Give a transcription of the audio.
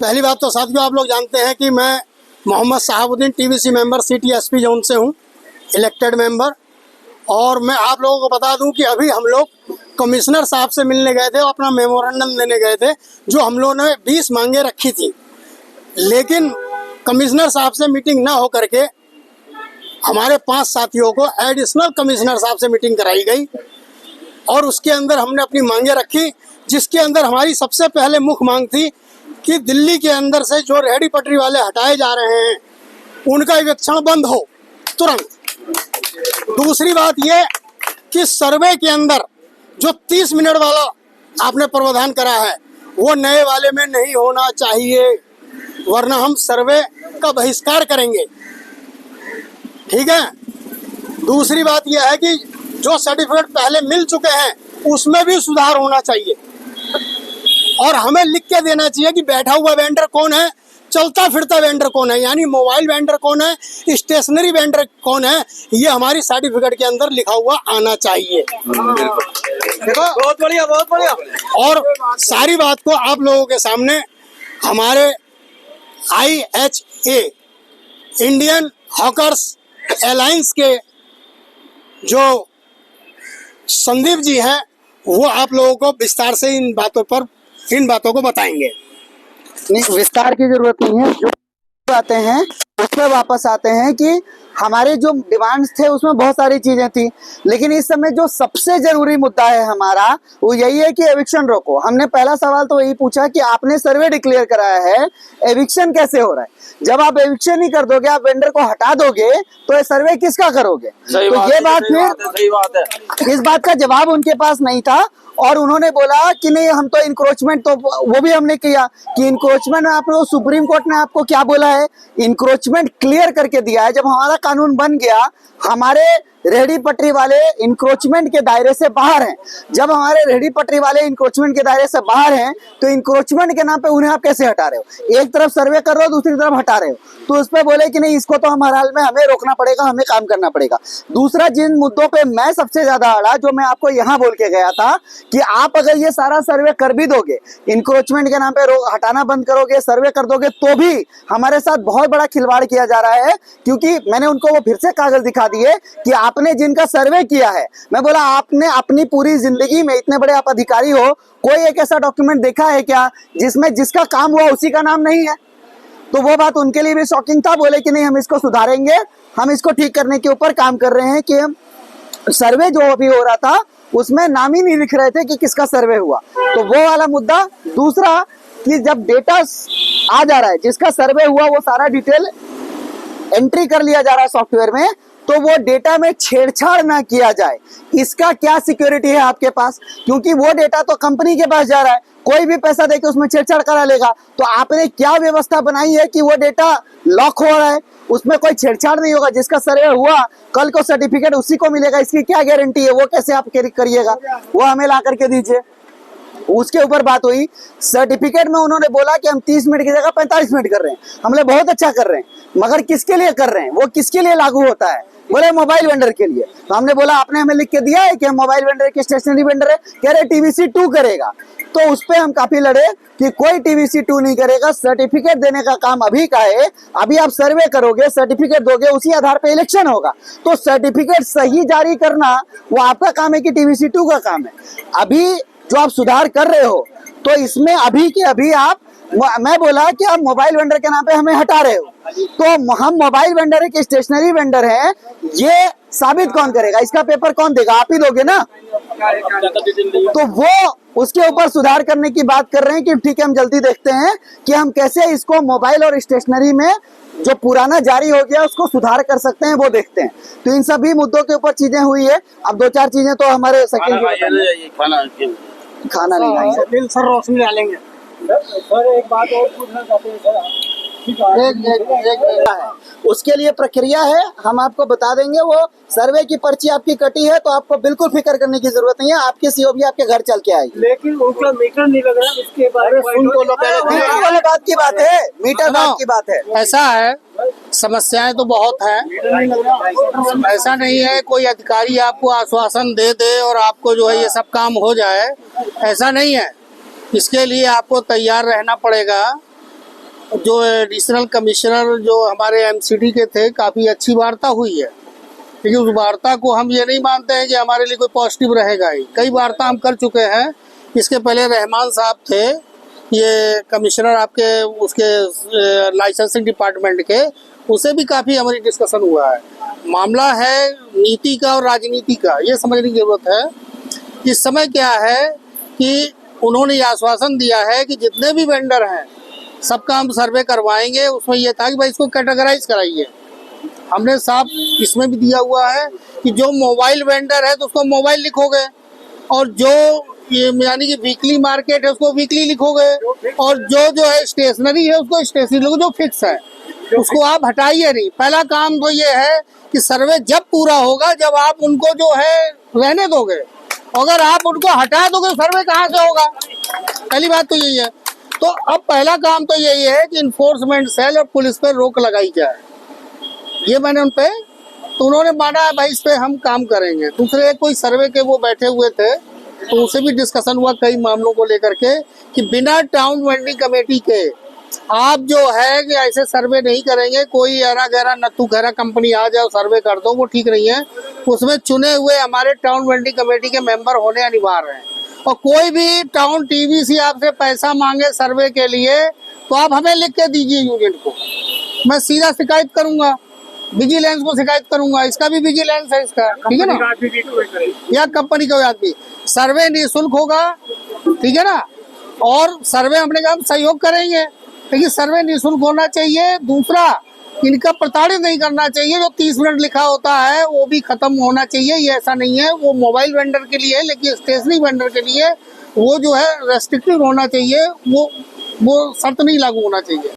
पहली बात तो साथियों, आप लोग जानते हैं कि मैं Mohammad Shahabuddin TVC member city SP zone से हूं, इलेक्टेड मेंबर। और मैं आप लोगों को बता दूं कि अभी हम लोग कमिश्नर साहब से मिलने गए थे और अपना मेमोरेंडम देने गए थे, जो हम लोगों ने 20 मांगे रखी थी। लेकिन कमिश्नर साहब से मीटिंग ना हो करके हमारे 5 साथियों को एडिशनल कमिश्नर साहब से मीटिंग कराई गई और उसके अंदर हमने अपनी मांगे रखी, जिसके अंदर हमारी सबसे पहले मुख्य मांग थी कि दिल्ली के अंदर से जो रेहड़ी पटरी वाले हटाए जा रहे हैं उनका इविक्शन बंद हो तुरंत। दूसरी बात ये कि सर्वे के अंदर जो 30 मिनट वाला आपने प्रावधान करा है वो नए वाले में नहीं होना चाहिए, वरना हम सर्वे का बहिष्कार करेंगे। ठीक है। दूसरी बात यह है कि जो सर्टिफिकेट पहले मिल चुके हैं उसमें भी सुधार होना चाहिए और हमें लिख के देना चाहिए कि बैठा हुआ वेंडर कौन है, चलता फिरता वेंडर कौन है, यानी मोबाइल वेंडर कौन है, स्टेशनरी वेंडर कौन है, ये हमारी सर्टिफिकेट के अंदर लिखा हुआ आना चाहिए। देखो, बहुत बढ़िया, बहुत बढ़िया। और सारी बात को आप लोगों के सामने हमारे IHA इंडियन हॉकर्स अलायंस के जो संदीप जी हैं वो आप लोगों को विस्तार से इन बातों को बताएंगे। नहीं, विस्तार की जरूरत नहीं है। जो बातें हैं उसमें वापस आते हैं कि हमारे जो डिमांड्स थे उसमें बहुत सारी चीजें थी, लेकिन इस समय जो सबसे जरूरी मुद्दा है हमारा वो यही है कि एविक्शन रोको। हमने पहला सवाल तो यही पूछा कि आपने सर्वे डिक्लेयर कराया है, एविक्शन कैसे हो रहा है? जब आप एविक्शन ही कर दोगे, आप वेंडर को हटा दोगे तो ये सर्वे किसका करोगे? तो ये बात फिर इस बात का जवाब उनके पास नहीं था और उन्होंने बोला कि नहीं हम तो इंक्रोचमेंट, तो वो भी हमने किया कि इंक्रोचमेंट आप लोग, सुप्रीम कोर्ट ने आपको क्या बोला है, इंक्रोचमेंट क्लियर करके दिया है। जब हमारा कानून बन गया, हमारे रेहड़ी पटरी वाले इंक्रोचमेंट के दायरे से बाहर हैं। जब हमारे रेहड़ी पटरी वाले इंक्रोचमेंट के दायरे से बाहर हैं तो इंक्रोचमेंट के नाम पे उन्हें आप कैसे हटा रहे हो? एक तरफ सर्वे कर रहे हो, दूसरी तरफ हटा रहे हो। तो उस पर बोले कि नहीं, इसको तो हर हाल में हमें रोकना पड़ेगा, हमें काम करना पड़ेगा। दूसरा, जिन मुद्दों पे मैं सबसे ज्यादा अड़ा, जो मैं आपको यहाँ बोल के गया था कि आप अगर ये सारा सर्वे कर भी दोगे, इंक्रोचमेंट के नाम पे हटाना बंद करोगे, सर्वे कर दोगे, तो भी हमारे साथ बहुत बड़ा खिलवाड़ किया जा रहा है। क्योंकि मैंने उनको वो फिर से कागज दिखा दिए कि आपने जिनका सर्वे किया है, मैं बोला आपने अपनी पूरी जिंदगी में, इतने बड़े आप अधिकारी हो, कोई एक ऐसा डॉक्यूमेंट देखा है क्या जिसमें जिसका काम हुआ उसी का नाम नहीं है? तो वो बात उनके लिए भी शॉकिंग था। बोले कि नहीं हम इसको सुधारेंगे, हम इसको ठीक करने के ऊपर काम कर रहे हैं कि सर्वे जो अभी हो रहा था उसमें नाम ही नहीं लिख रहे थे कि किसका सर्वे हुआ। तो वो वाला मुद्दा। दूसरा कि जब डेटा आ जा रहा है, जिसका सर्वे हुआ वो सारा डिटेल एंट्री कर लिया जा रहा है सॉफ्टवेयर में, तो वो डेटा में छेड़छाड़ ना किया जाए, इसका क्या सिक्योरिटी है आपके पास? क्योंकि वो डेटा तो कंपनी के पास जा रहा है, कोई भी पैसा देके उसमें छेड़छाड़ करा लेगा। तो आपने क्या व्यवस्था बनाई है कि वो डेटा लॉक हो रहा है, उसमें कोई छेड़छाड़ नहीं होगा, जिसका सर्वे हुआ कल को सर्टिफिकेट उसी को मिलेगा, इसकी क्या गारंटी है? वो कैसे आप करिएगा? वो हमें ला करके दीजिए। उसके ऊपर बात हुई। सर्टिफिकेट में उन्होंने बोला कि हम 30 मिनट की जगह 45 मिनट कर रहे हैं। हमने बहुत अच्छा कर रहे हैं, मगर किसके लिए कर रहे हैं? वो किसके लिए लागू होता है? बोले मोबाइल वेंडर के लिए। तो हमने बोला आपने हमें लिख के दिया है कि हम मोबाइल वेंडर के स्टेशनरी वेंडर है? कह रहे TVC 2 करेगा। तो उस पर हम काफी लड़े कि कोई TVC 2 नहीं करेगा, सर्टिफिकेट देने का काम अभी का है। अभी आप सर्वे करोगे, सर्टिफिकेट दोगे, उसी आधार पे इलेक्शन होगा। तो सर्टिफिकेट सही जारी करना वो आपका काम है कि TVC 2 का काम है? अभी जो आप सुधार कर रहे हो तो इसमें अभी के अभी आप, मैं बोला कि आप मोबाइल वेंडर के नाम पे हमें हटा रहे हो, तो हम मोबाइल वेंडर है कि स्टेशनरी वेंडर है, ये साबित कौन करेगा? इसका पेपर कौन देगा? आप ही दोगे ना। तो वो उसके ऊपर सुधार करने की बात कर रहे हैं कि ठीक है हम जल्दी देखते हैं कि हम कैसे इसको मोबाइल और स्टेशनरी में जो पुराना जारी हो गया उसको सुधार कर सकते हैं, वो देखते हैं। तो इन सभी मुद्दों के ऊपर चीजें हुई है। अब 2-4 चीजें तो हमारे खाना नहीं खाएंगे सर, रोशनी डालेंगे। सर एक बात और पूछना चाहते हैं सर, उसके लिए प्रक्रिया है, हम आपको बता देंगे। वो सर्वे की पर्ची आपकी कटी है तो आपको बिल्कुल फिक्र करने की जरूरत नहीं है, आपके COB आपके घर चल के आएगी। लेकिन उनका मीटर नहीं लग रहा, इसके बारे में मीटर वाली बात की बात है, मीटर बात की बात है। ऐसा है, समस्याएं तो बहुत हैं। ऐसा नहीं है कोई अधिकारी आपको आश्वासन दे दे और आपको जो है ये सब काम हो जाए, ऐसा नहीं है। इसके लिए आपको तैयार रहना पड़ेगा जो एडिशनल कमिश्नर जो हमारे एमसीडी के थे, काफ़ी अच्छी वार्ता हुई है, लेकिन उस वार्ता को हम ये नहीं मानते हैं कि हमारे लिए कोई पॉजिटिव रहेगा ही। कई वार्ता हम कर चुके हैं। इसके पहले रहमान साहब थे, ये कमिश्नर आपके उसके लाइसेंसिंग डिपार्टमेंट के, उससे भी काफ़ी हमारी डिस्कशन हुआ है। मामला है नीति का और राजनीति का, ये समझने की ज़रूरत है। इस समय क्या है कि उन्होंने ये आश्वासन दिया है कि जितने भी वेंडर हैं सबका हम सर्वे करवाएंगे। उसमें यह था कि भाई इसको कैटेगराइज कराइए। हमने साफ इसमें भी दिया हुआ है कि जो मोबाइल वेंडर है तो उसको मोबाइल लिखोगे, और जो ये यानी कि वीकली मार्केट है उसको वीकली लिखोगे, और जो है स्टेशनरी है उसको स्टेशनरी लिखोगे, जो फिक्स है उसको आप हटाइए नहीं। पहला काम तो ये है कि सर्वे जब पूरा होगा जब आप उनको जो है रहने दोगे। अगर आप उनको हटा दोगे सर्वे कहाँ से होगा? पहली बात तो यही है। तो अब पहला काम तो यही है कि इन्फोर्समेंट सेल और पुलिस पर रोक लगाई जाए। ये मैंने उन पे, तो उन्होंने माना भाई इस पे हम काम करेंगे। दूसरे कोई सर्वे के वो बैठे हुए थे, तो उनसे भी डिस्कशन हुआ कई मामलों को लेकर के कि बिना टाउन वेंडिंग कमेटी के आप जो है कि ऐसे सर्वे नहीं करेंगे। कोई ऐरा गहरा नत्थू खैरा कंपनी आ जाए सर्वे कर दो, वो ठीक नहीं है। उसमें चुने हुए हमारे टाउन वेंडिंग कमेटी के मेंबर होने अनिवार्य हैं। और कोई भी टाउन टीवीसी आपसे पैसा मांगे सर्वे के लिए तो आप हमें लिख के दीजिए यूनिट को, मैं सीधा शिकायत करूंगा, विजिलेंस को शिकायत करूंगा। इसका भी विजिलेंस है इसका, ठीक है ना, या कंपनी का आदमी। सर्वे निःशुल्क होगा, ठीक है ना, और सर्वे अपने काम सहयोग करेंगे, लेकिन सर्वे निःशुल्क होना चाहिए। दूसरा, इनका प्रताड़ित नहीं करना चाहिए। जो 30 मिनट लिखा होता है वो भी खत्म होना चाहिए। ये ऐसा नहीं है, वो मोबाइल वेंडर के लिए है, लेकिन स्टेशनरी वेंडर के लिए वो जो है रेस्ट्रिक्टिव होना चाहिए। वो शर्त नहीं लागू होना चाहिए।